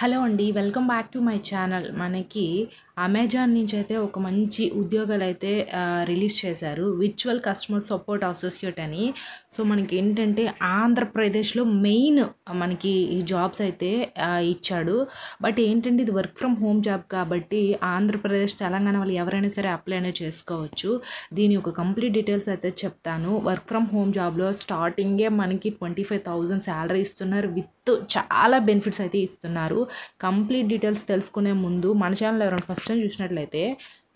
Hello అండి. Welcome back to my channel. మనకి Amazon నుంచి అయితే ఒక మంచి ఉద్యోగాలైతే రిలీజ్ చేశారు. విర్చువల్ కస్టమర్ సపోర్ట్ అసోసియేట్ అని. సో, మనకేంటంటే ఆంధ్రప్రదేశ్‌లో మెయిన్ మనకి ఈ జాబ్స్ అయితే ఇచ్చాడు. బట్ ఏంటంటే ఇది వర్క్ ఫ్రమ్ హోమ్ జాబ్ కాబట్టి ఆంధ్రప్రదేశ్, తెలంగాణ వాళ్ళు ఎవరైనా సరే అప్లై అనేది చేసుకోవచ్చు. దీని యొక్క కంప్లీట్ డీటెయిల్స్ అయితే చెప్తాను. వర్క్ ఫ్రమ్ హోమ్ జాబ్‌లో స్టార్టింగే మనకి 25,000 సాలరీ ఇస్తున్నారు. విత్ చాలా బెనిఫిట్స్ అయితే ఇస్తున్నారు. కంప్లీట్ డీటెయిల్స్ తెలుసుకునే ముందు మన ఛానల్ ఎవరైనా ఫస్ట్ టైం చూసినట్లయితే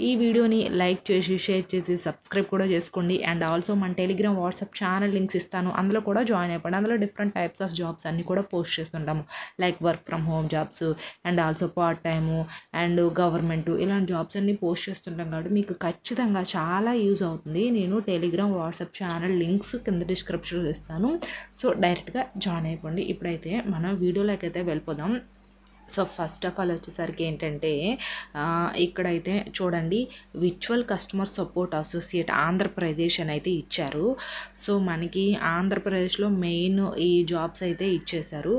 ఈ వీడియోని లైక్ చేసి, షేర్ చేసి, సబ్స్క్రైబ్ కూడా చేసుకోండి. అండ్ ఆల్సో మన టెలిగ్రామ్, వాట్సాప్ ఛానల్ లింక్స్ ఇస్తాను. అందులో కూడా జాయిన్ అయిపోండి. అందులో డిఫరెంట్ టైప్స్ ఆఫ్ జాబ్స్ అన్నీ కూడా పోస్ట్ చేస్తుంటాము. Like work from home jobs and also part time and government ఇలాంటి జాబ్స్ అన్నీ పోస్ట్ చేస్తుంటాం కాబట్టి మీకు ఖచ్చితంగా చాలా యూజ్ అవుతుంది. నేను టెలిగ్రామ్, వాట్సాప్ ఛానల్ లింక్స్ కింద డిస్క్రిప్షన్లో ఇస్తాను. సో, డైరెక్ట్గా జాయిన్ అయిపోండి. ఇప్పుడైతే మనం వీడియోలోకి అయితే వెళ్ళిపోదాం. సో, ఫస్ట్ ఆఫ్ ఆల్ వచ్చేసరికి ఏంటంటే ఇక్కడైతే చూడండి, virtual customer support associate Andhra Pradesh అని అయితే ఇచ్చారు. సో, మనకి ఆంధ్రప్రదేశ్లో మెయిన్ ఈ జాబ్స్ అయితే ఇచ్చేశారు.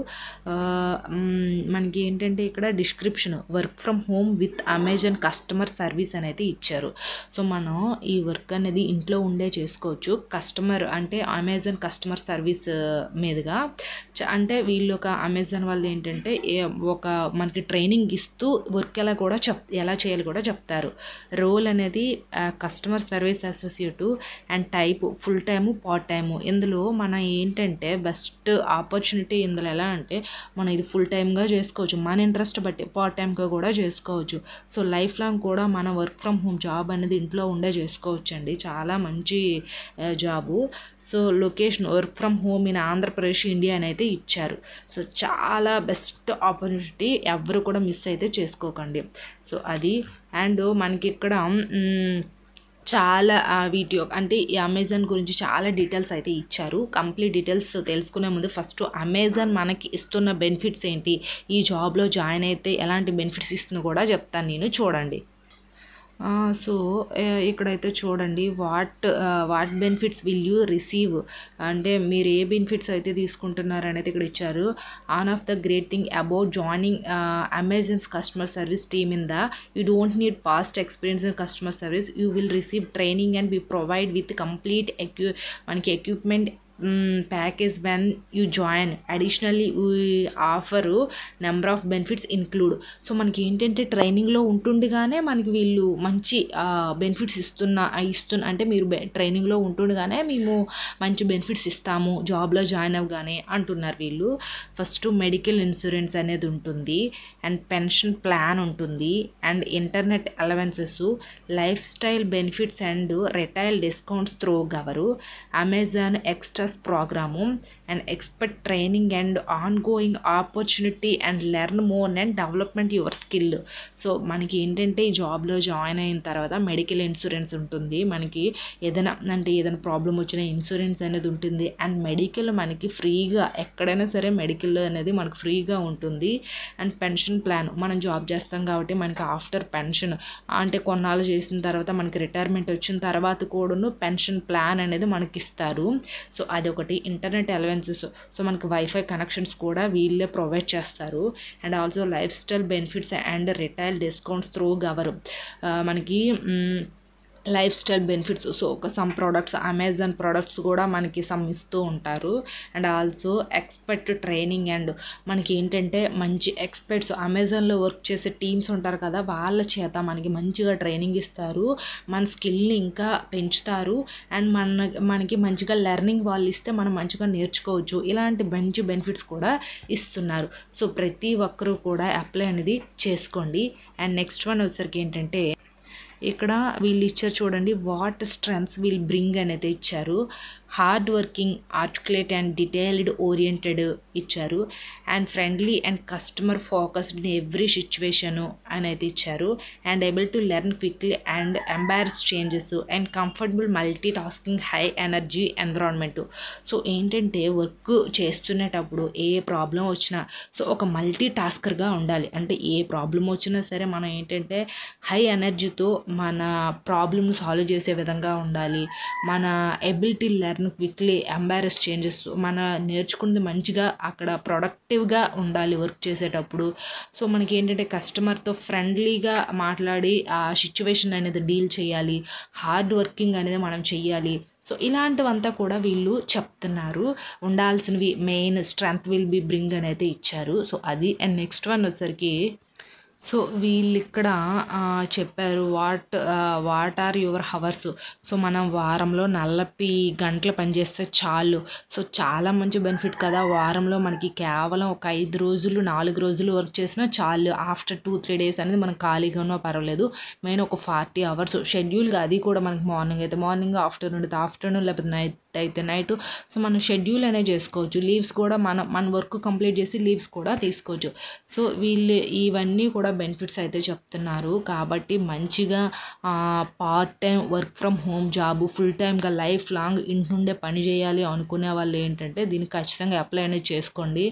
మనకి ఏంటంటే ఇక్కడ description work from home with Amazon customer service అని అయితే ఇచ్చారు. సో, మనం ఈ వర్క్ అనేది ఇంట్లో ఉండే చేసుకోవచ్చు. కస్టమర్ అంటే అమెజాన్ కస్టమర్ సర్వీస్ మీదుగా అంటే వీళ్ళు ఒక అమెజాన్ వాళ్ళు ఏంటంటే ఒక మనకి ట్రైనింగ్ ఇస్తూ వర్క్ ఎలా చేయాలి కూడా చెప్తారు. రోల్ అనేది customer service associate and type full time, part time. ఇందులో మన ఏంటంటే బెస్ట్ ఆపర్చునిటీ ఇందులో ఎలా అంటే మనం ఇది ఫుల్ టైమ్గా చేసుకోవచ్చు, మన ఇంట్రెస్ట్ బట్టి పార్ట్ టైమ్గా కూడా చేసుకోవచ్చు. సో, లైఫ్ లాంగ్ కూడా మన వర్క్ ఫ్రమ్ హోమ్ జాబ్ అనేది ఇంట్లో ఉండే చేసుకోవచ్చు అండి. చాలా మంచి job. So, location work from home in Andhra Pradesh, India అని అయితే ఇచ్చారు. సో, చాలా బెస్ట్ ఆపర్చునిటీ, ఎవరు కూడా మిస్ అయితే చేసుకోకండి. సో, అది అండ్ మనకి ఇక్కడ చాలా వీడియో అంటే ఈ అమెజాన్ గురించి చాలా డీటెయిల్స్ అయితే ఇచ్చారు. కంప్లీట్ డీటెయిల్స్ తెలుసుకునే ముందు ఫస్ట్ అమెజాన్ మనకి ఇస్తున్న బెనిఫిట్స్ ఏంటి, ఈ జాబ్లో జాయిన్ అయితే ఎలాంటి బెనిఫిట్స్ ఇస్తుందో కూడా చెప్తాను నేను, చూడండి. సో, ఇక్కడైతే చూడండి what benefits will you receive అంటే మీరు ఏ బెనిఫిట్స్ అయితే తీసుకుంటున్నారు అనేది ఇక్కడ ఇచ్చారు. One of the great thing about joining Amazon's customer service team in the you don't need past experience in customer service, you will receive training and be provide with complete మనకి equipment package when you join. Additionally offer number of benefits include. So, మనకి ఏంటంటే ట్రైనింగ్లో ఉంటుండగానే మనకి వీళ్ళు మంచి benefits అంటే మీరు ట్రైనింగ్లో ఉంటుండగానే మేము మంచి బెనిఫిట్స్ ఇస్తాము జాబ్లో జాయిన్ అవ్వగానే అంటున్నారు వీళ్ళు. ఫస్ట్ మెడికల్ ఇన్సూరెన్స్ అనేది ఉంటుంది అండ్ పెన్షన్ ప్లాన్ ఉంటుంది and internet allowances, lifestyle benefits and retail discounts through గవరు Amazon extra program and expert training and ongoing opportunity and learn more and development your skill. So, మనకి ఏంటంటే ఈ జాబ్లో join అయిన తర్వాత medical insurance ఉంటుంది. మనకి ఏదైనా ప్రాబ్లం వచ్చినా ఇన్సూరెన్స్ అనేది ఉంటుంది. అండ్ మెడికల్ మనకి ఫ్రీగా ఎక్కడైనా సరే మెడికల్ అనేది మనకు ఫ్రీగా ఉంటుంది. అండ్ పెన్షన్ ప్లాన్, మనం జాబ్ చేస్తాం కాబట్టి మనకి ఆఫ్టర్ పెన్షన్ అంటే కొన్నాళ్ళు చేసిన తర్వాత మనకి రిటైర్మెంట్ వచ్చిన తర్వాత కూడాను పెన్షన్ ప్లాన్ అనేది మనకి ఇస్తారు. సో, అదొకటి. ఇంటర్నెట్ అలవెన్సెస్, సో మనకి వైఫై కనెక్షన్స్ కూడా వీళ్ళే ప్రొవైడ్ చేస్తారు. And also lifestyle benefits and retail discounts through గవర్ మనకి lifestyle benefits. So, some products Amazon products కూడా మనకి సమ్ ఇస్తూ ఉంటారు. And also expert training and మనకి ఏంటంటే మంచి ఎక్స్పర్ట్స్ అమెజాన్లో వర్క్ చేసే టీమ్స్ ఉంటారు కదా, వాళ్ళ చేత మనకి మంచిగా ట్రైనింగ్ ఇస్తారు, మన స్కిల్ని ఇంకా పెంచుతారు. అండ్ మనకి మంచిగా లెర్నింగ్ వాళ్ళు ఇస్తే మనం మంచిగా నేర్చుకోవచ్చు. ఇలాంటి మంచి బెనిఫిట్స్ కూడా ఇస్తున్నారు. సో, ప్రతి ఒక్కరూ కూడా అప్లై అనేది చేసుకోండి. అండ్ నెక్స్ట్ వన్ వచ్చేసరికి ఏంటంటే ఇక్కడ వీళ్ళు ఇచ్చారు చూడండి, వాట్ స్ట్రెంగ్త్స్ విల్ బ్రింగ్ అనేది ఇచ్చారు. Hard working, articulate and detailed oriented ఇచ్చారు. And friendly and customer focused in every situation అని అయితే ఇచ్చారు. And able to learn quickly and embrace changes and comfortable multitasking, high energy environment. So, ఏంటంటే work చేస్తునేటప్పుడు ఏ problem వచ్చినా so ఒక మల్టీ టాస్కర్గా ఉండాలి. అంటే ఏ ప్రాబ్లం వచ్చినా సరే మనం ఏంటంటే హై ఎనర్జీతో మన ప్రాబ్లమ్ని సాల్వ్ చేసే విధంగా ఉండాలి. మన ability learn quickly, embarrass changes. మన నేర్చుకున్నది మంచిగా అక్కడ ప్రొడక్టివ్గా ఉండాలి వర్క్ చేసేటప్పుడు. సో మనకి ఏంటంటే కస్టమర్తో ఫ్రెండ్లీగా మాట్లాడి ఆ సిచ్యువేషన్ అనేది డీల్ చేయాలి, హార్డ్ వర్కింగ్ అనేది మనం చెయ్యాలి. సో ఇలాంటివంతా కూడా వీళ్ళు చెప్తున్నారు. ఉండాల్సినవి main strength will be bring అనేది ఇచ్చారు. సో అది. అండ్ నెక్స్ట్ వన్ వచ్చేసరికి సో వీళ్ళిక్కడ చెప్పారు what are your hours. So మనం వారంలో 40 గంటలు పనిచేస్తే చాలు. సో చాలా మంచి బెనిఫిట్ కదా. వారంలో మనకి కేవలం ఒక 5 రోజులు 4 రోజులు వర్క్ చేసినా చాలు. ఆఫ్టర్ 2-3 డేస్ అనేది మనం ఖాళీగా ఉన్నా పర్వాలేదు. మెయిన్ ఒక 40 అవర్స్ షెడ్యూల్గా, అది కూడా మనకి మార్నింగ్ అయితే మార్నింగ్, ఆఫ్టర్నూన్ అయితే ఆఫ్టర్నూన్, లేకపోతే నైట్ అయితే నైట్. సో మనం షెడ్యూల్ అనేది చేసుకోవచ్చు. లీవ్స్ కూడా మన వర్క్ కంప్లీట్ చేసి లీవ్స్ కూడా తీసుకోవచ్చు. సో వీళ్ళు ఇవన్నీ కూడా బెనిఫిట్స్ అయితే చెప్తున్నారు. కాబట్టి మంచిగా part time work from home job, full టైమ్గా లైఫ్ లాంగ్ ఇంటి నుండే పని చేయాలి అనుకునే వాళ్ళు ఏంటంటే దీన్ని ఖచ్చితంగా అప్లై అనేది చేసుకోండి.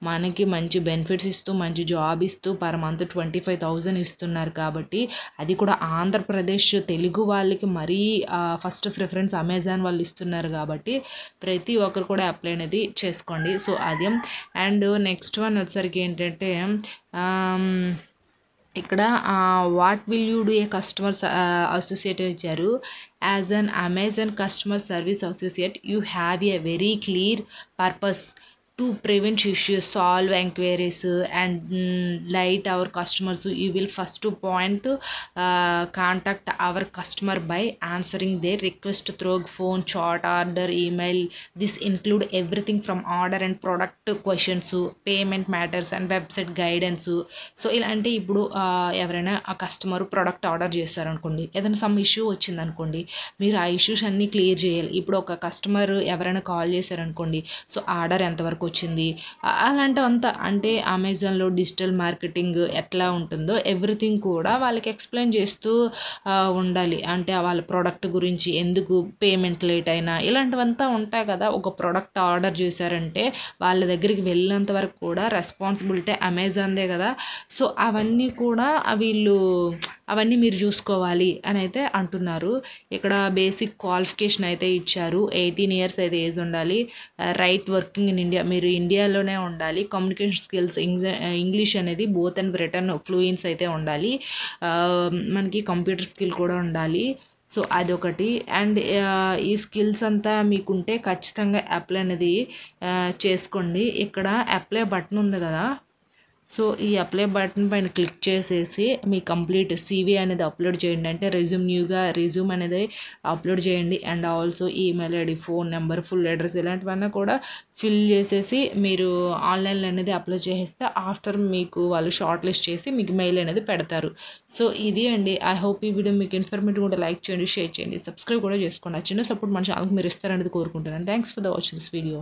మనకి మంచి బెనిఫిట్స్ ఇస్తూ, మంచి జాబ్ ఇస్తూ పర్ మంత్ 25,000 ఇస్తున్నారు. కాబట్టి అది కూడా ఆంధ్రప్రదేశ్ తెలుగు వాళ్ళకి మరీ ఫస్ట్ ప్రిఫరెన్స్ అమెజాన్ వాళ్ళు ఇస్తున్నారు. కాబట్టి ప్రతి ఒక్కరు కూడా అప్లై అనేది చేసుకోండి. సో అది. అండ్ నెక్స్ట్ వన్ వచ్చేసరికి ఏంటంటే ఇక్కడ what will you do a customer associate ఇచ్చారు. As an Amazon customer service associate you have a very clear purpose to prevent issues, solve inquiries and light our customers. You will first point contact our customer by answering their request through phone, chat, order, email. This include everything from order and product questions, payment matters and website guidance. So ఇలాంటి ఇప్పుడు ఎవరైనా ఆ customer product order చేస్తారనుకోండి, ఏదైనా some issue వచ్చిందనుకోండి, మీరు ఆ issues అన్నీ clear చేయాలి. ఇప్పుడు ఒక కస్టమర్ ఎవరైనా కాల్ చేశారనుకోండి, సో ఆర్డర్ ఎంతవరకు వచ్చింది, అలాంటివంతా అంటే అమెజాన్లో డిజిటల్ మార్కెటింగ్ ఎట్లా ఉంటుందో ఎవ్రీథింగ్ కూడా వాళ్ళకి ఎక్స్ప్లెయిన్ చేస్తూ ఉండాలి. అంటే వాళ్ళ ప్రోడక్ట్ గురించి, ఎందుకు పేమెంట్ లేట్ అయినా, ఇలాంటివంతా ఉంటాయి కదా. ఒక ప్రోడక్ట్ ఆర్డర్ చేశారంటే వాళ్ళ దగ్గరికి వెళ్ళినంత వరకు కూడా రెస్పాన్సిబిలిటీ అమెజాన్దే కదా. సో అవన్నీ కూడా అవన్నీ మీరు చూసుకోవాలి అని అయితే అంటున్నారు. ఇక్కడ బేసిక్ క్వాలిఫికేషన్ అయితే ఇచ్చారు. 18 years అయితే ఏజ్ ఉండాలి. రైట్ వర్కింగ్ ఇన్ ఇండియా, మీరు ఇండియాలోనే ఉండాలి. కమ్యూనికేషన్ స్కిల్స్ ఇంగ్లీష్ అనేది బోత్ అండ్ రిటర్న్ ఫ్లూయెన్స్ అయితే ఉండాలి. మనకి కంప్యూటర్ స్కిల్ కూడా ఉండాలి. సో అదొకటి. అండ్ ఈ స్కిల్స్ అంతా మీకుంటే ఖచ్చితంగా అప్లై అనేది చేసుకోండి. ఇక్కడ అప్లై బటన్ ఉంది కదా, సో ఈ అప్లై బటన్ పైన క్లిక్ చేసేసి మీ కంప్లీట్ CV అనేది అప్లోడ్ చేయండి. అంటే రెజ్యూమ్ అనేది అప్లోడ్ చేయండి. And also email ID, phone number, full address ఇలాంటివన్నీ కూడా ఫిల్ చేసేసి మీరు ఆన్లైన్లో అనేది అప్లై చేసేస్తే ఆఫ్టర్ మీకు వాళ్ళు షార్ట్ లిస్ట్ చేసి మీకు మెయిల్ అనేది పెడతారు. సో ఇది అండి. ఐ హోప్ ఈ వీడియో మీకు ఇన్ఫర్మేటివ్ ఉంటే లైక్ చేయండి, షేర్ చేయండి, సబ్స్క్రైబ్ కూడా చేసుకోండి. ఆ చిన్న సపోర్ట్ మన ఛానల్కి మీరు ఇస్తారనేది కోరుకుంటున్నాను. Thanks for the watching this video.